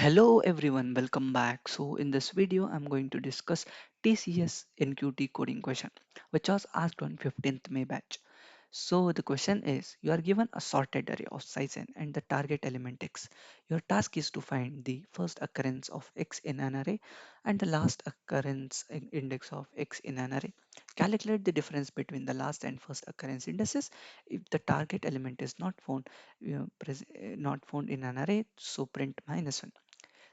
Hello everyone, welcome back. So in this video, I'm going to discuss TCS NQT coding question, which was asked on 15th May batch. So the question is, you are given a sorted array of size n and the target element x. Your task is to find the first occurrence of x in an array and the last occurrence index of x in an array. Calculate the difference between the last and first occurrence indices. If the target element is not found, not found in an array, so print -1.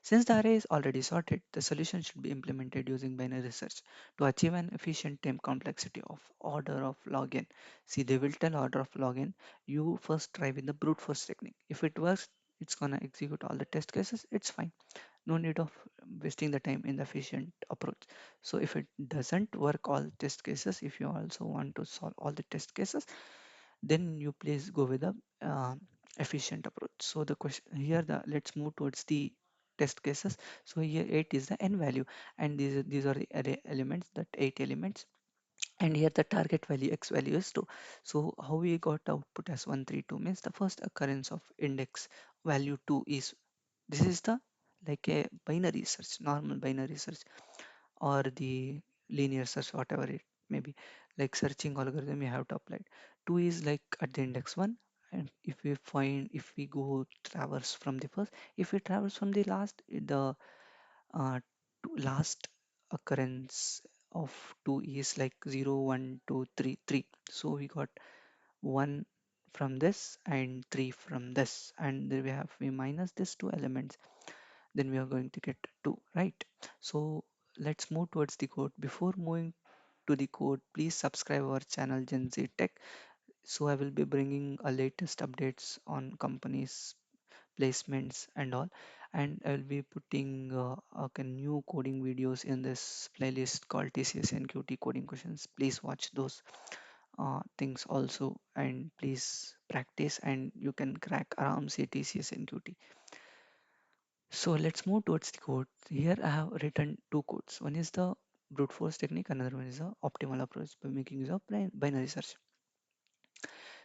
Since the array is already sorted, the solution should be implemented using binary search to achieve an efficient time complexity of order of log n. See, they will tell order of log n. You first try with the brute force technique. If it works, it's gonna execute all the test cases. It's fine. No need of wasting the time in the efficient approach. So if it doesn't work all test cases, if you also want to solve all the test cases, then you please go with the efficient approach. So the question here, the let's move towards the test cases. So here 8 is the n value, and these are the array elements, that 8 elements, and here the target value x value is 2. So how we got output as 132 means the first occurrence of index value 2 is, this is the like a binary search, normal binary search, or the linear search, whatever it may be, like searching algorithm you have to apply. Two is like at the index one, and if we go traverse from the first, if we traverse from the last, the last occurrence of two is like 0 1 2 3 3. So we got 1 from this and 3 from this, and then we minus these two elements, then we are going to get 2, right? So let's move towards the code. Before moving to the code, please subscribe our channel Gen Z Tech. So I will be bringing a latest updates on companies placements and all, and I will be putting new coding videos in this playlist called TCS NQT coding questions. Please watch those things also, and please practice, and you can crack around say TCS NQT. So let's move towards the code. Here I have written two codes. One is the brute force technique, another one is the optimal approach by making use of binary search.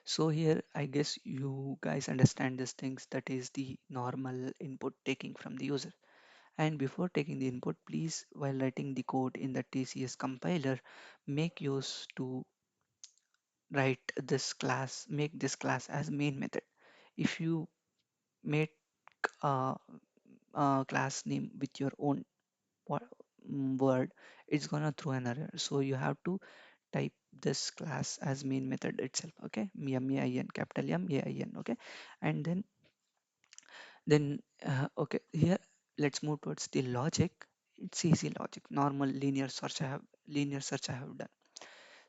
So here I guess you guys understand these things, that is the normal input taking from the user. And before taking the input, please, while writing the code in the TCS compiler, make use to make this class as main method. If you make a, a class name with your own word, it's gonna throw an error. So you have to type this class as main method itself. Okay, M-A-I-N, capital M-A-I-N. Okay, and then okay, here let's move towards the logic. It's easy logic, normal linear search I have done.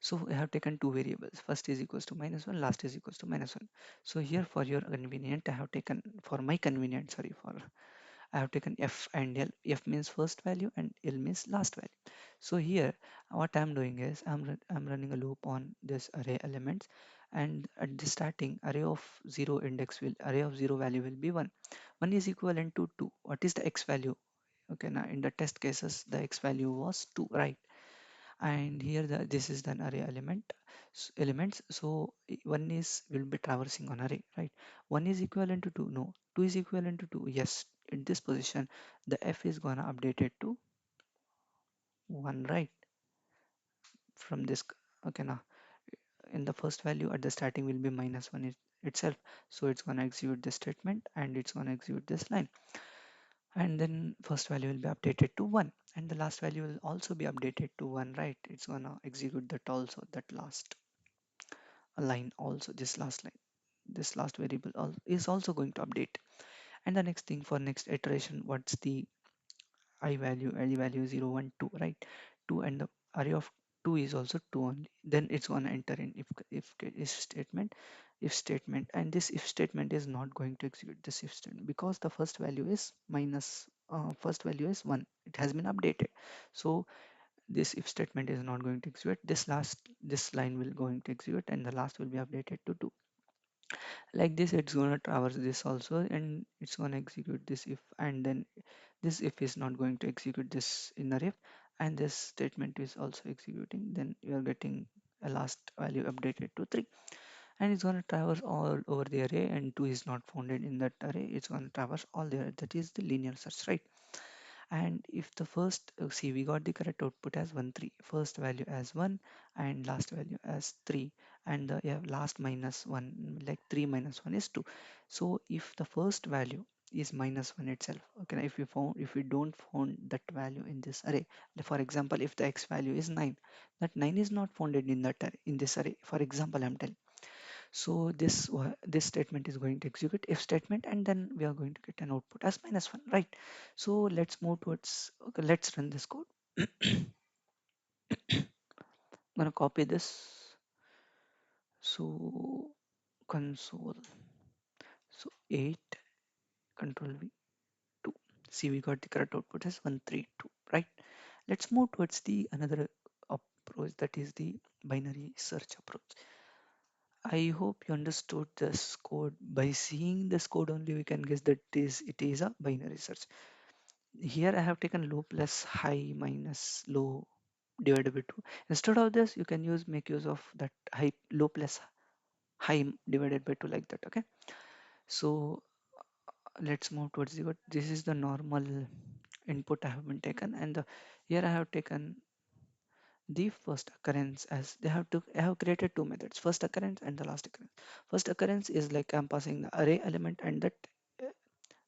So I have taken two variables. First is equals to -1, last is equals to -1. So here for your convenient, I have taken, for my convenient, sorry, for I have taken f and l. F means first value and l means last value. So here what I'm doing is I'm running a loop on this array elements, and at the starting array of zero value will be 1. 1 is equivalent to 2. What is the x value? Okay, now in the test cases the x value was 2, right? And here this is an array elements. So one is will be traversing on array, right? One is equivalent to 2, no. Two is equivalent to 2, yes. In this position the f is gonna update it to 1, right? From this, okay, now in the first value at the starting will be -1 itself. So it's gonna execute this statement and it's gonna execute this line, and then first value will be updated to 1, and the last value will also be updated to 1, right? It's gonna execute that also, that last line also, this last variable is also going to update. And the next thing, for next iteration, what's the I value 0 1 2, right? 2, and the array of 2 is also 2 only. Then it's going to enter in if statement, and this if statement is not going to execute this if statement because the first value is 1, it has been updated. So this if statement is not going to execute, this line will going to execute, and the last will be updated to 2. Like this, it's going to traverse this also, and it's going to execute this if, and then this if is not going to execute this inner if, and this statement is also executing, then you are getting a last value updated to 3. and it's going to traverse all over the array, and 2 is not founded in that array. It's going to traverse all the array. That is the linear search, right? And if the first, see, we got the correct output as 1 3, first value as 1 and last value as 3, and the, yeah, last minus 1, like 3 minus 1 is 2. So if the first value is minus 1 itself, okay, if we don't found that value in this array, for example, if the x value is 9, that 9 is not founded in that array, in this array, for example, I'm telling. So this statement is going to execute if statement, and then we are going to get an output as minus 1, right? So let's move towards, okay, let's run this code. I'm gonna copy this. So console. So 8 control V 2. See, we got the correct output as 132, right? Let's move towards the another approach, that is the binary search approach. I hope you understood this code. By seeing this code only, we can guess that it is a binary search. Here I have taken low plus high minus low divided by 2. Instead of this, you can make use of that high low plus high divided by 2, like that. Okay. So let's move towards the code. This is the normal input I have been taken, and here I have taken the first occurrence as I have created two methods, first occurrence and the last occurrence. First occurrence is like I'm passing the array element and that uh,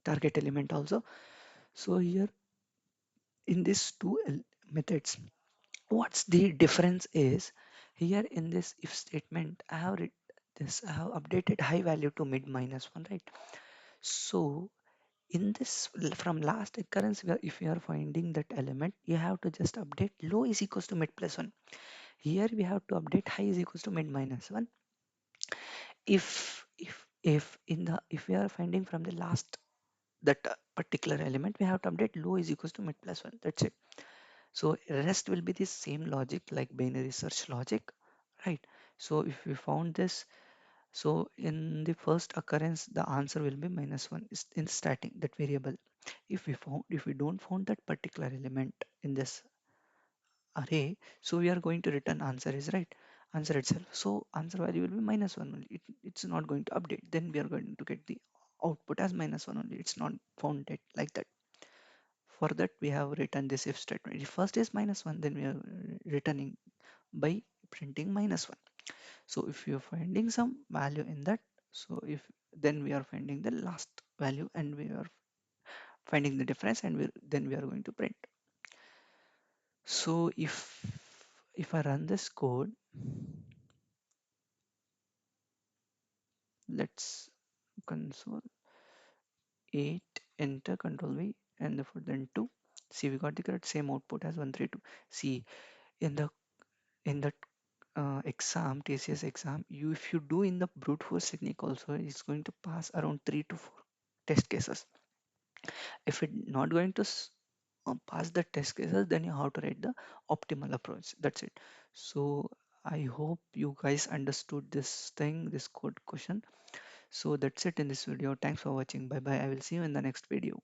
target element also. So here in these two methods, what's the difference is, here in this if statement I have updated high value to mid minus 1, right? So in this from last occurrence, if you are finding that element, you have to just update low is equals to mid plus 1. Here we have to update high is equals to mid minus 1. If we are finding from the last that particular element, we have to update low is equals to mid plus 1. That's it. So rest will be the same logic like binary search logic, right? So if we found this, so in the first occurrence, the answer will be minus 1 is in starting that variable. If we don't found that particular element in this array, so we are going to return answer is right, answer itself. So answer value will be minus 1 only. It's not going to update. Then we are going to get the output as minus 1 only. It's not found it like that. For that, we have written this if statement. If first is minus 1, then we are returning by printing minus 1. So if you're finding some value in that, so if then we are finding the last value and we are finding the difference, and then we are going to print. So if I run this code, let's console 8 enter control V and therefore then 2. See, we got the correct same output as 132. See, in the in the exam, TCS exam, you if you do in the brute force technique also, it's going to pass around 3 to 4 test cases. If it not going to pass the test cases, then you have to write the optimal approach. That's it. So I hope you guys understood this thing, this code question. So that's it in this video. Thanks for watching. Bye bye. I will see you in the next video.